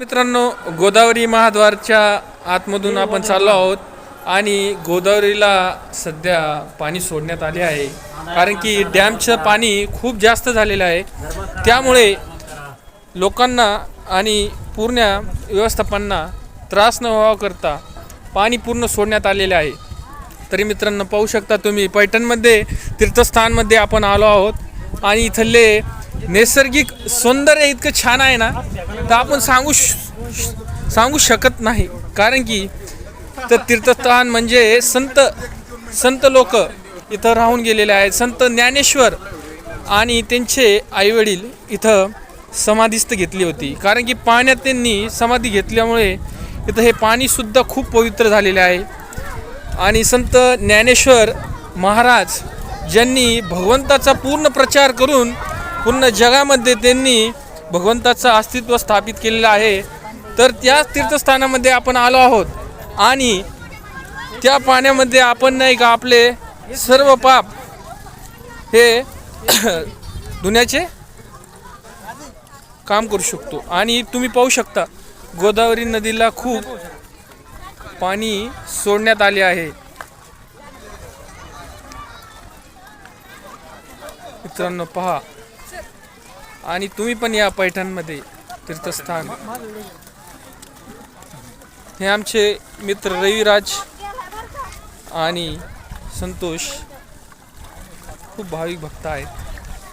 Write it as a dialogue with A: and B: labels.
A: मित्रांनो, गोदावरी महाद्वारच्या आतमधून आपण चाललो आहोत आणि गोदावरीला सध्या पाणी सोडण्यात आले आहे, कारण की डॅमचं पाणी खूप जास्त झालेलं आहे. त्यामुळे लोकांना आणि पूर्ण व्यवस्थापनांना त्रास न व्हावा करता पाणी पूर्ण सोडण्यात आलेले आहे. तरी मित्रांनो, पाहू शकता तुम्ही, पैठणमध्ये तीर्थस्थानमध्ये आपण आलो आहोत आणि इथले नैसर्गिक सौंदर्य इतकं छान आहे ना, तर आपण सांगू शकत नाही. कारण की तर तीर्थस्थान म्हणजे संत लोक इथं राहून गेलेले आहेत. संत ज्ञानेश्वर आणि त्यांचे आईवडील इथं समाधीस्थ घेतली होती, कारण की पाण्यात त्यांनी समाधी घेतल्यामुळे इथं हे पाणीसुद्धा खूप पवित्र झालेले आहे. आणि संत ज्ञानेश्वर महाराज ज्यांनी भगवंताचा पूर्ण प्रचार करून पूर्ण जगामध्ये त्यांनी भगवंताचं अस्तित्व स्थापित केलेलं आहे. तर त्या तीर्थस्थानामध्ये आपण आलो आहोत आणि त्या पाण्यामध्ये आपण नाही का आपले सर्व पाप हे धुण्याचे काम करू शकतो. आणि तुम्ही पाहू शकता, गोदावरी नदीला खूप पाणी सोडण्यात आले आहे. मित्रांनो पहा, आणि तुम्ही पण या पैठणमध्ये तीर्थस्थान. हे आमचे मित्र रविराज आणि संतोष खूप भाविक भक्त आहेत.